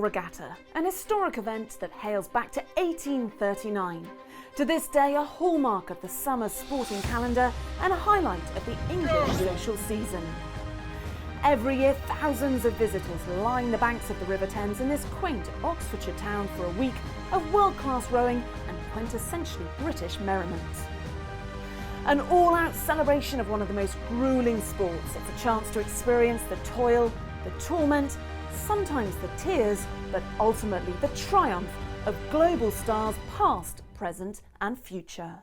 Regatta, an historic event that hails back to 1839. To this day, a hallmark of the summer sporting calendar and a highlight of the English social season. Every year, thousands of visitors line the banks of the River Thames in this quaint Oxfordshire town for a week of world-class rowing and quintessentially British merriment. An all-out celebration of one of the most grueling sports. It's a chance to experience the toil, the torment, sometimes the tears, but ultimately the triumph of global stars past, present and future.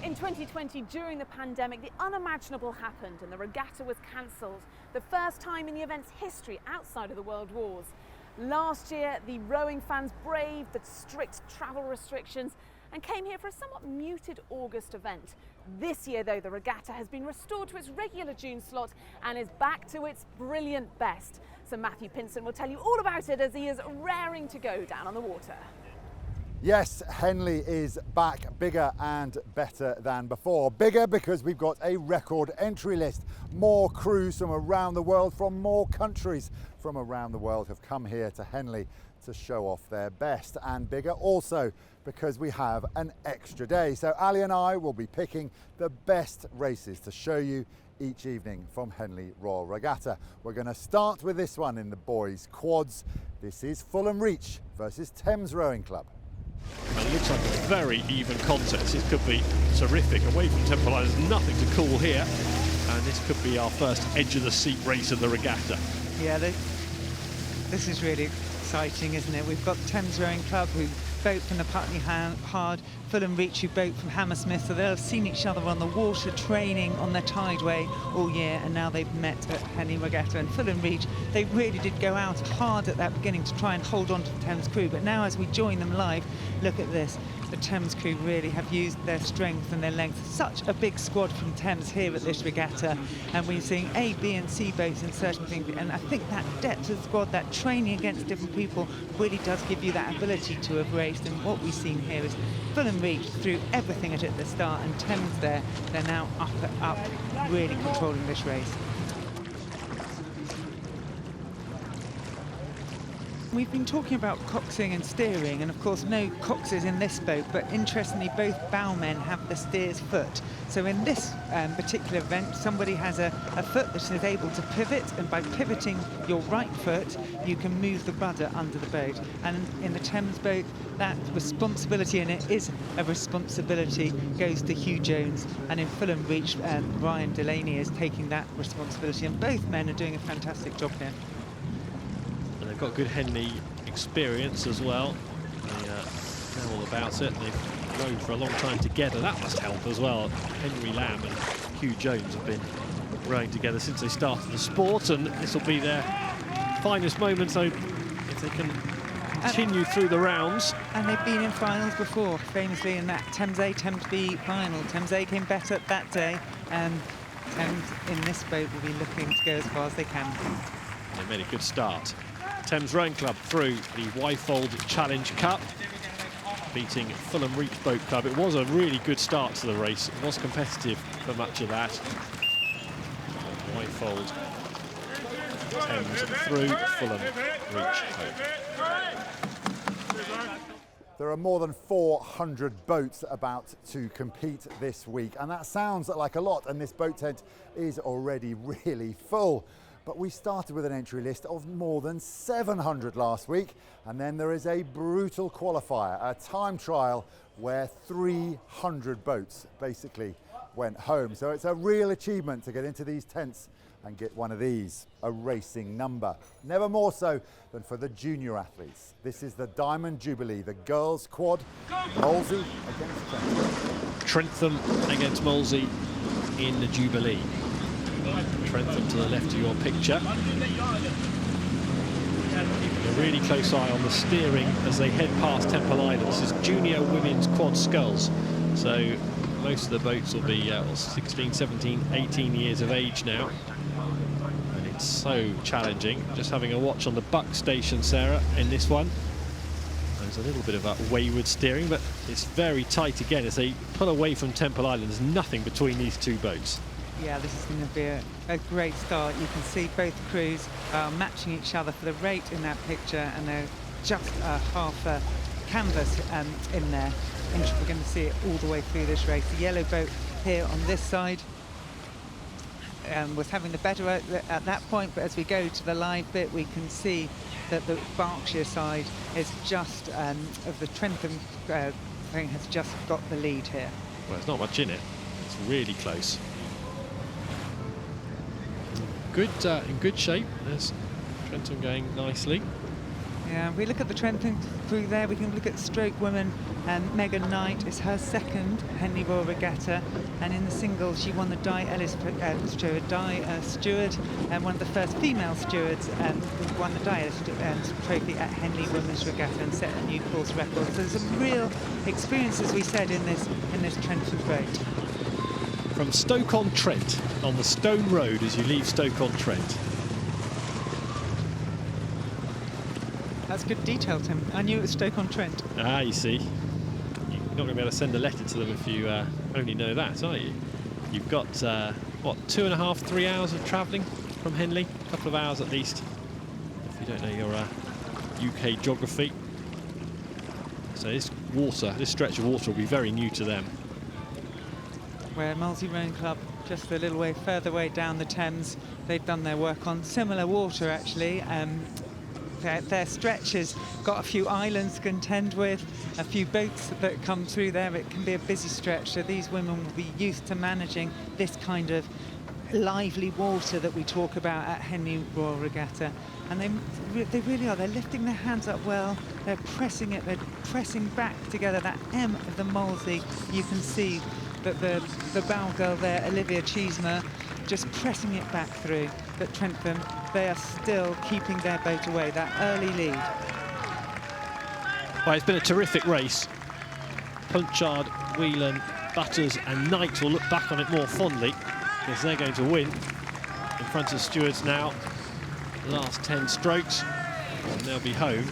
In 2020, during the pandemic, the unimaginable happened and the regatta was cancelled. The first time in the event's history outside of the World Wars. Last year, the rowing fans braved the strict travel restrictions and came here for a somewhat muted August event. This year, though, the regatta has been restored to its regular June slot and is back to its brilliant best. So Matthew Pinson will tell you all about it as he is raring to go down on the water. Yes, Henley is back bigger and better than before. Bigger because we've got a record entry list. More crews from around the world, from more countries from around the world have come here to Henley to show off their best. And bigger also because we have an extra day. So Ali and I will be picking the best races to show you each evening from Henley Royal Regatta. We're going to start with this one in the boys' quads. This is Fulham Reach versus Thames Rowing Club. Well, it looks like a very even contest. This could be terrific. Away from Temple Island, there's nothing to call here. And this could be our first edge-of-the-seat race of the regatta. Yeah, this is really exciting, isn't it? We've got Thames Rowing Club, who boat from the Putney Hard, Fulham Reach, who boat from Hammersmith, so they'll have seen each other on the water training on their tideway all year, and now they've met at Henley Regatta. And Fulham Reach, they really did go out hard at that beginning to try and hold on to the Thames crew, but now as we join them live, look at this. The Thames crew really have used their strength and their length. Such a big squad from Thames here at this regatta, and we're seeing A, B and C boats in certain things, and I think that depth of squad, that training against different people really does give you that ability to have raced. And what we've seen here is Fulham Reach threw everything at it at the start, and Thames they're now up, really controlling this race. We've been talking about coxing and steering, and of course no coxes in this boat, but interestingly both bowmen have the steer's foot. So in this particular event, somebody has a foot that is able to pivot, and by pivoting your right foot, you can move the rudder under the boat. And in the Thames boat, that responsibility, and it is a responsibility, goes to Hugh Jones. And in Fulham Reach, Ryan Delaney is taking that responsibility, and both men are doing a fantastic job here. Got good Henley experience as well. They know all about it. They've rowed for a long time together. That must help as well. Henry Lamb and Hugh Jones have been rowing together since they started the sport, and this will be their finest moment. So if they can continue through the rounds. And they've been in finals before, famously in that Thames A, Thames B final. Thames A came better that day, and Thames in this boat will be looking to go as far as they can. They made a good start. Thames Rowing Club through the Wyfold Challenge Cup, beating Fulham Reach Boat Club. It was a really good start to the race. It was competitive for much of that. Wyfold, Thames through Fulham Reach Boat. There are more than 400 boats about to compete this week, and that sounds like a lot, and this boat tent is already really full. But we started with an entry list of more than 700 last week, and then there is a brutal qualifier, a time trial where 300 boats basically went home. So it's a real achievement to get into these tents and get one of these, a racing number. Never more so than for the junior athletes. This is the Diamond Jubilee, the girls' quad, Molesey against Trentham. Trentham against Molesey in the Jubilee. Trentham to the left of your picture. Keeping a really close eye on the steering as they head past Temple Island. This is junior women's quad sculls. So most of the boats will be 16, 17, 18 years of age now. And it's so challenging. Just having a watch on the buck station, Sarah, in this one. There's a little bit of a wayward steering, but it's very tight again as they pull away from Temple Island. There's nothing between these two boats. Yeah, this is going to be a great start. You can see both crews matching each other for the rate in that picture, and they're just half a canvas in there. And we're going to see it all the way through this race. The yellow boat here on this side was having the better at that point, but as we go to the live bit, we can see that the Berkshire side is just of the Trentham thing has just got the lead here. Well, there's not much in it. It's really close. Good, in good shape. There's Trentham going nicely. Yeah, if we look at the Trentham crew there, we can look at stroke woman and Megan Knight. It's her second Henley Royal Regatta, and in the singles she won the Di Steward, and one of the first female stewards who won the Di Ellis trophy at Henley Women's Regatta and set a new course record. So there's some real experience, as we said, in this Trentham boat. From Stoke-on-Trent, on the Stone Road as you leave Stoke-on-Trent. That's good detail, Tim. I knew it was Stoke-on-Trent. Ah, you see. You're not going to be able to send a letter to them if you only know that, are you? You've got, what, 2.5, 3 hours of travelling from Henley? A couple of hours at least, if you don't know your UK geography. So this stretch of water will be very new to them. Where Molesey Rowing Club, just a little way further way down the Thames, they've done their work on similar water, actually. Their stretch has got a few islands to contend with, a few boats that come through there. It can be a busy stretch, so these women will be used to managing this kind of lively water that we talk about at Henley Royal Regatta. And they really are. They're lifting their hands up well. They're pressing it. They're pressing back together. That M of the Molesey, you can see that the bow girl there, Olivia Cheesmer, just pressing it back through. But Trentham, they are still keeping their boat away, that early lead. Well, it's been a terrific race. Punchard, Whelan, Butters and Knight will look back on it more fondly because they're going to win in front of stewards now. The last 10 strokes and they'll be home.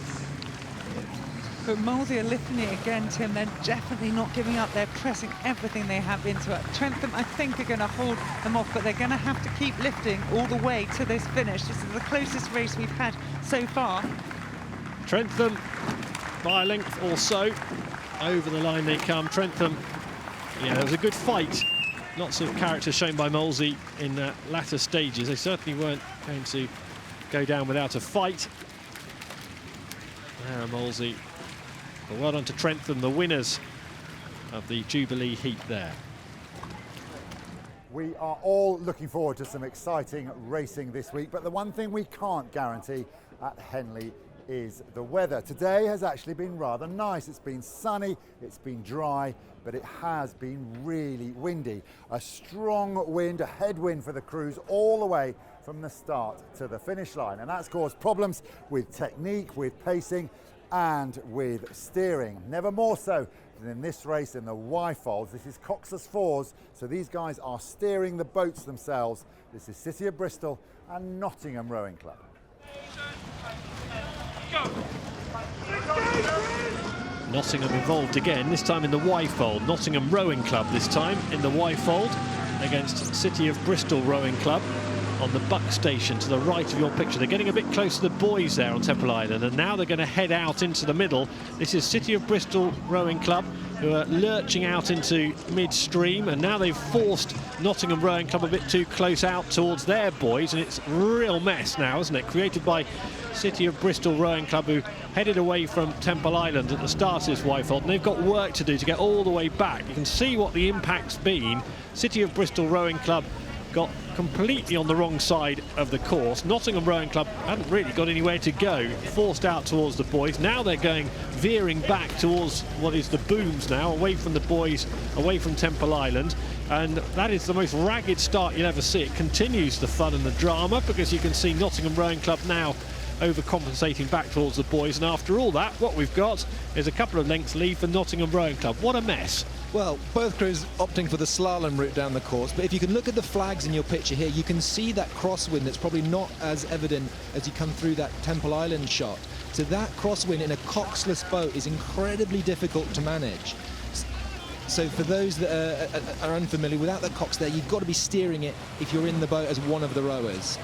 But Molesey are lifting it again, Tim. They're definitely not giving up. They're pressing everything they have into it. Trentham, I think, are going to hold them off, but they're going to have to keep lifting all the way to this finish. This is the closest race we've had so far. Trentham, by a length or so, over the line they come. Trentham, yeah, there was a good fight. Lots of character shown by Molesey in the latter stages. They certainly weren't going to go down without a fight. There, Molesey. But well done to Trentham, the winners of the Jubilee heat there. We are all looking forward to some exciting racing this week, but the one thing we can't guarantee at Henley is the weather. Today has actually been rather nice. It's been sunny, it's been dry, but it has been really windy. A strong wind, a headwind for the crews all the way from the start to the finish line, and that's caused problems with technique, with pacing, and with steering. Never more so than in this race in the Y-folds. This is Cox's Fours, so these guys are steering the boats themselves. This is City of Bristol and Nottingham Rowing Club. Nottingham involved again, this time in the Y-fold. Nottingham Rowing Club this time in the Y-fold against City of Bristol Rowing Club on the Buck Station to the right of your picture. They're getting a bit close to the boys there on Temple Island, and now they're going to head out into the middle. This is City of Bristol Rowing Club, who are lurching out into midstream, and now they've forced Nottingham Rowing Club a bit too close out towards their boys, and it's a real mess now, isn't it? Created by City of Bristol Rowing Club, who headed away from Temple Island at the start of this Y-fold, and they've got work to do to get all the way back. You can see what the impact's been. City of Bristol Rowing Club got completely on the wrong side of the course. Nottingham Rowing Club hadn't really got anywhere to go, forced out towards the boys. Now they're going veering back towards what is the booms now, away from the boys, away from Temple Island, and that is the most ragged start you'll ever see. It continues the fun and the drama because you can see Nottingham Rowing Club now overcompensating back towards the boys, and after all that, what we've got is a couple of lengths lead for Nottingham Rowing Club. What a mess. Well, both crews opting for the slalom route down the course, but if you can look at the flags in your picture here, you can see that crosswind that's probably not as evident as you come through that Temple Island shot. So that crosswind in a coxless boat is incredibly difficult to manage. So for those that are unfamiliar, without the cocks there, you've got to be steering it if you're in the boat as one of the rowers.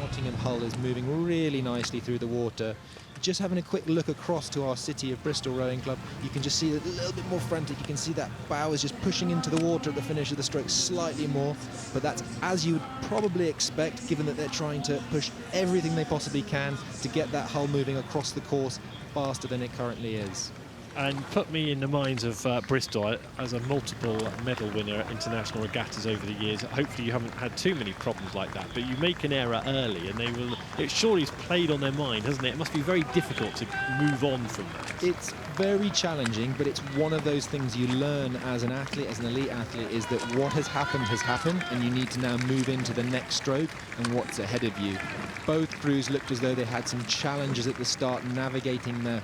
Nottingham Hull is moving really nicely through the water. Just having a quick look across to our City of Bristol Rowing Club, you can just see that a little bit more frantic. You can see that bow is just pushing into the water at the finish of the stroke slightly more, but that's as you would probably expect, given that they're trying to push everything they possibly can to get that hull moving across the course faster than it currently is. And put me in the minds of Bristol as a multiple medal winner at international regattas over the years. Hopefully you haven't had too many problems like that, but you make an error early and they will. It surely has played on their mind, hasn't it? It must be very difficult to move on from that. It's very challenging, but it's one of those things you learn as an athlete, as an elite athlete, is that what has happened, and you need to now move into the next stroke and what's ahead of you. Both crews looked as though they had some challenges at the start navigating the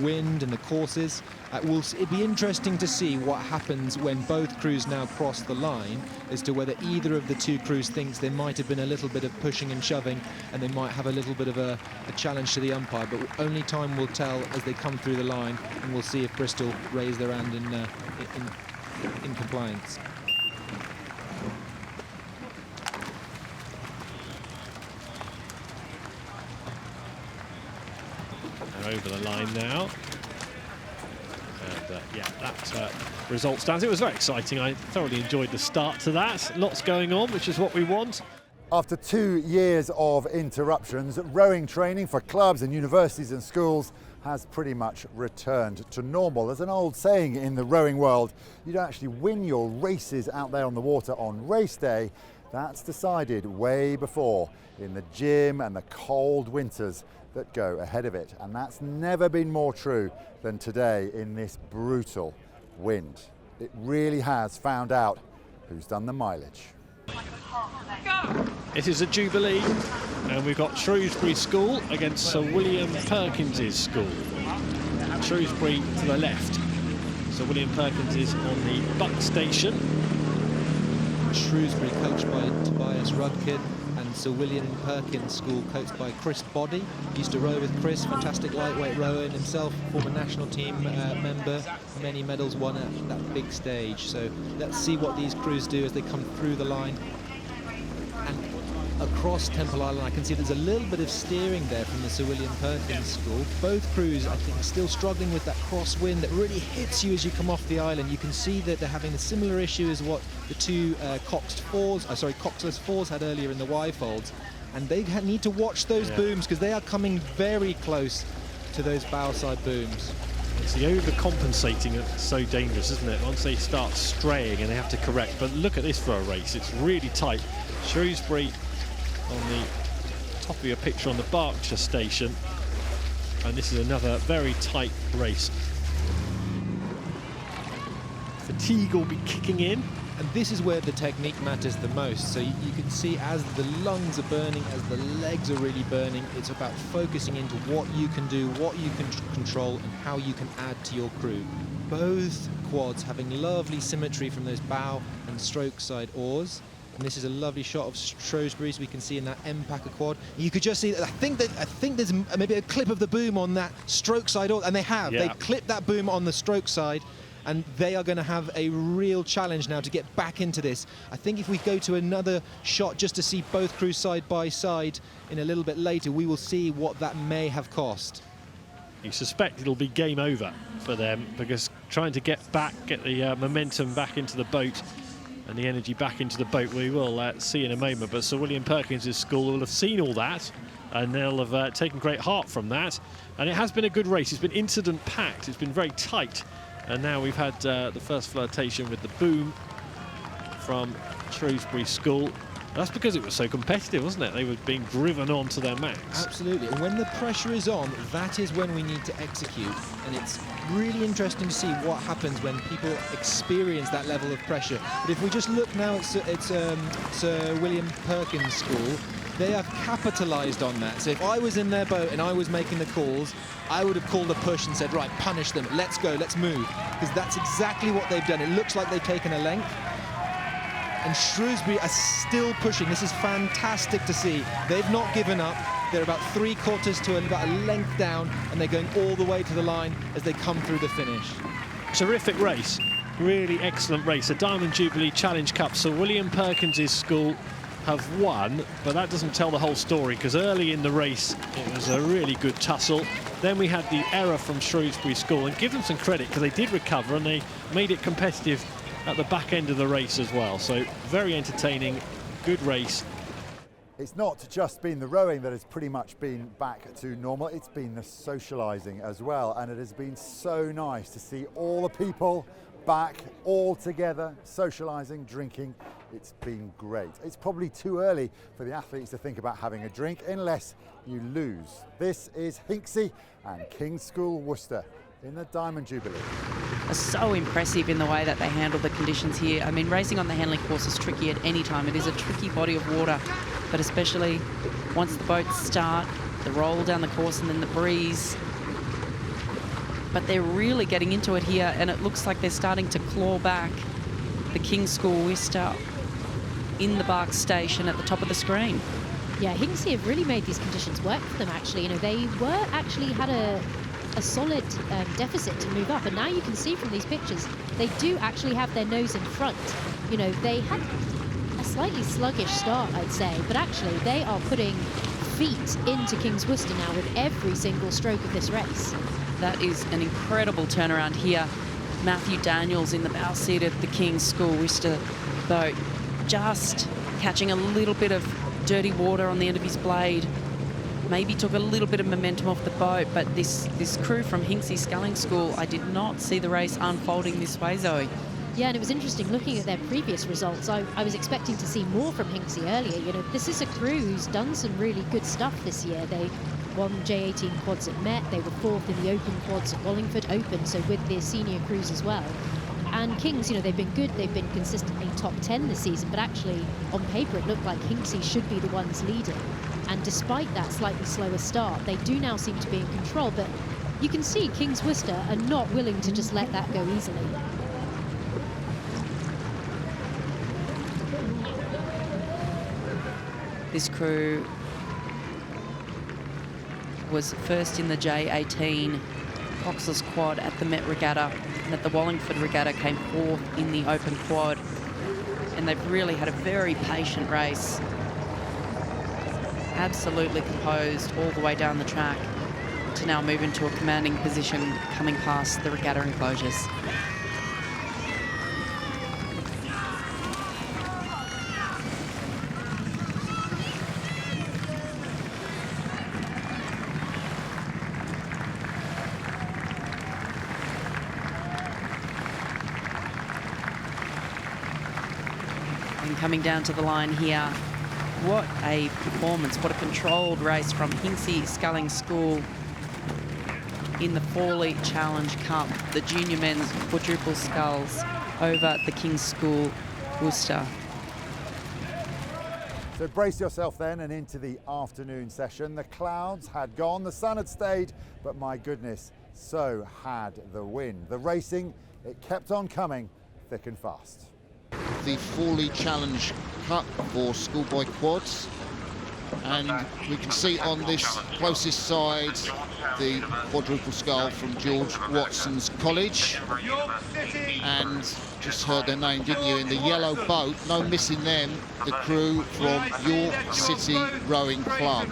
wind and the courses. It'd be interesting to see what happens when both crews now cross the line, as to whether either of the two crews thinks there might have been a little bit of pushing and shoving and they might have a little bit of a challenge to the umpire, but only time will tell as they come through the line, and we'll see if Bristol raise their hand in compliance. Over the line now, and yeah, that result stands. It was very exciting. I thoroughly enjoyed the start to that. Lots going on, which is what we want. After 2 years of interruptions, rowing training for clubs and universities and schools has pretty much returned to normal. There's an old saying in the rowing world: you don't actually win your races out there on the water on race day. That's decided way before, in the gym and the cold winters that go ahead of it. And that's never been more true than today in this brutal wind. It really has found out who's done the mileage. It is a Jubilee, and we've got Shrewsbury School against Sir William Perkins's school. Shrewsbury to the left. Sir William Perkins is on the buck station. Shrewsbury coached by Tobias Rudkin, and Sir William Perkins School coached by Chris Boddy. Used to row with Chris, fantastic lightweight rower and himself, former national team member, many medals won at that big stage. So let's see what these crews do as they come through the line. And across Temple Island, I can see there's a little bit of steering there from the Sir William Perkins School. Both crews, I think, still struggling with that crosswind that really hits you as you come off the island. You can see that they're having a similar issue as what the two coxless fours had earlier in the Y-folds. And they need to watch those booms, because they are coming very close to those bow side booms. It's the overcompensating that's so dangerous, isn't it? Once they start straying and they have to correct. But look at this for a race. It's really tight. Shrewsbury on the top of your picture on the Berkshire station, and this is another very tight race. Fatigue will be kicking in, and this is where the technique matters the most. So you can see as the lungs are burning, as the legs are really burning, it's about focusing into what you can do, what you can control, and how you can add to your crew. Both quads having lovely symmetry from those bow and stroke side oars. And this is a lovely shot of Shrewsbury's we can see in that M-Packer quad. You could just see that I think there's maybe a clip of the boom on that stroke side oar, and they have. Yeah. They clipped that boom on the stroke side, and they are going to have a real challenge now to get back into this. I think if we go to another shot just to see both crews side by side in a little bit later, we will see what that may have cost. You suspect it'll be game over for them, because trying to get the momentum back into the boat and the energy back into the boat, we will see in a moment. But Sir William Perkins' school will have seen all that, and they'll have taken great heart from that. And it has been a good race. It's been incident-packed. It's been very tight. And now we've had the first flirtation with the boom from Shrewsbury School. That's because it was so competitive, wasn't it? They were being driven on to their max. Absolutely. And when the pressure is on, that is when we need to execute. And it's really interesting to see what happens when people experience that level of pressure. But if we just look now at Sir William Perkins School, they have capitalised on that. So if I was in their boat and I was making the calls, I would have called a push and said, right, punish them, let's go, let's move. Because that's exactly what they've done. It looks like they've taken a length. And Shrewsbury are still pushing. This is fantastic to see. They've not given up. They're about 3/4 to about a length down, and they're going all the way to the line as they come through the finish. Terrific race, really excellent race. The Diamond Jubilee Challenge Cup, Sir William Perkins' school have won, but that doesn't tell the whole story, because early in the race it was a really good tussle. Then we had the error from Shrewsbury School, and give them some credit because they did recover and they made it competitive at the back end of the race as well. So very entertaining, good race. It's not just been the rowing that has pretty much been back to normal, it's been the socialising as well, and it has been so nice to see all the people back all together, socialising, drinking. It's been great. It's probably too early for the athletes to think about having a drink unless you lose. This is Hinksey and King's School Worcester in the Diamond Jubilee. So impressive in the way that they handle the conditions here. I mean, racing on the Henley course is tricky at any time. It is a tricky body of water, but especially once the boats start, the roll down the course and then the breeze. But they're really getting into it here, and it looks like they're starting to claw back the King's School Worcester in the Bark Station at the top of the screen. Yeah, Hinksey have really made these conditions work for them, actually. You know, they were actually had a solid deficit to move up, and now you can see from these pictures they do actually have their nose in front. You know, they had a slightly sluggish start, I'd say, but actually they are putting feet into King's Worcester now with every single stroke of this race. That is an incredible turnaround here. Matthew Daniels in the bow seat of the King's School Worcester boat, just catching a little bit of dirty water on the end of his blade. Maybe took a little bit of momentum off the boat, but this crew from Hinksey Sculling School, I did not see the race unfolding this way, Zoe. Yeah, and it was interesting looking at their previous results. I was expecting to see more from Hinksey earlier. You know, this is a crew who's done some really good stuff this year. They won J18 quads at Met. They were 4th in the Open quads at Wallingford Open, so with their senior crews as well. And Kings, you know, they've been good. They've been consistently top 10 this season, but actually on paper it looked like Hinksey should be the ones leading. And despite that slightly slower start, they do now seem to be in control. But you can see King's Worcester are not willing to just let that go easily. This crew was first in the J18 Coxless quad at the Met Regatta, and at the Wallingford Regatta came 4th in the Open quad. And they've really had a very patient race. Absolutely composed all the way down the track to now move into a commanding position coming past the regatta enclosures. And coming down to the line here, what a performance, what a controlled race from Hinksey Sculling School in the Fawley Challenge Cup, the junior men's quadruple sculls over the King's School Worcester. So brace yourself then and into the afternoon session. The clouds had gone, the sun had stayed, but my goodness, so had the wind. The racing, it kept on coming thick and fast. The Fawley Challenge Cup for schoolboy quads, and we can see on this closest side the quadruple scull from George Watson's College, and just heard their name, didn't you, in the yellow boat, no missing them, the crew from York City Rowing Club.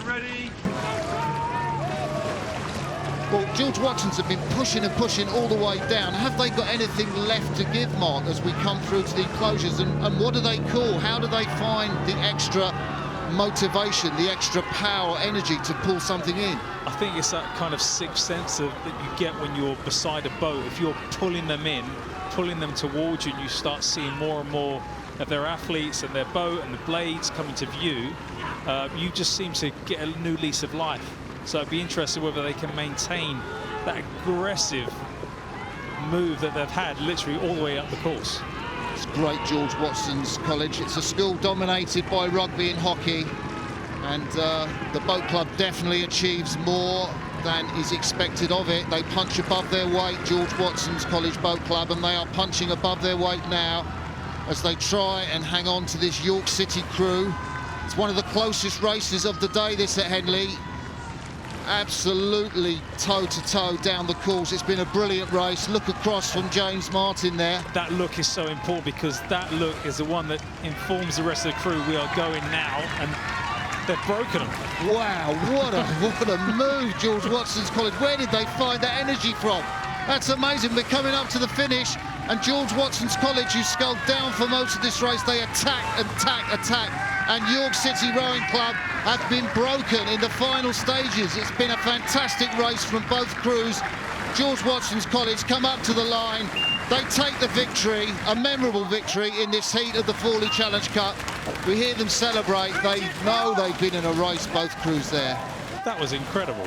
Well, George Watson's have been pushing and pushing all the way down. Have they got anything left to give, Mark, as we come through to the enclosures? And what do they call? How do they find the extra motivation, the extra power, energy to pull something in? I think it's that kind of sixth sense that you get when you're beside a boat. If you're pulling them in, pulling them towards you, and you start seeing more and more of their athletes and their boat and the blades coming to view, you just seem to get a new lease of life. So I'd be interested whether they can maintain that aggressive move that they've had literally all the way up the course. It's great, George Watson's College. It's a school dominated by rugby and hockey, and the boat club definitely achieves more than is expected of it. They punch above their weight, George Watson's College Boat Club, and they are punching above their weight now as they try and hang on to this York City crew. It's one of the closest races of the day, this at Henley. absolutely toe-to-toe down the course. It's been a brilliant race. Look across from James Martin there. That look is so important because that look is the one that informs the rest of the crew. We are going now, and they've broken them. Wow, what a move, George Watson's College. Where did they find that energy from? That's amazing. We're coming up to the finish, and George Watson's College, who sculled down for most of this race, they attack, and York City Rowing Club have been broken in the final stages. It's been a fantastic race from both crews. George Watson's College come up to the line. They take the victory, a memorable victory in this heat of the Fawley Challenge Cup. We hear them celebrate. They know they've been in a race, both crews there. That was incredible.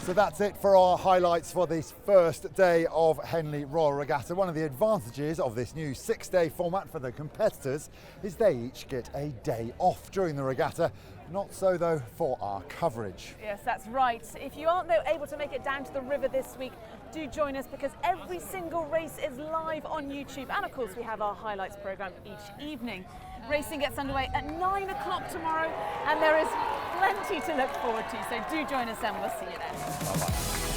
So that's it for our highlights for this first day of Henley Royal Regatta. One of the advantages of this new 6-day format for the competitors is they each get a day off during the regatta. Not so, though, for our coverage. Yes, that's right. If you aren't, though, able to make it down to the river this week, do join us because every single race is live on YouTube. And, of course, we have our highlights programme each evening. Racing gets underway at 9 o'clock tomorrow, and there is plenty to look forward to. So do join us and we'll see you then. Bye-bye.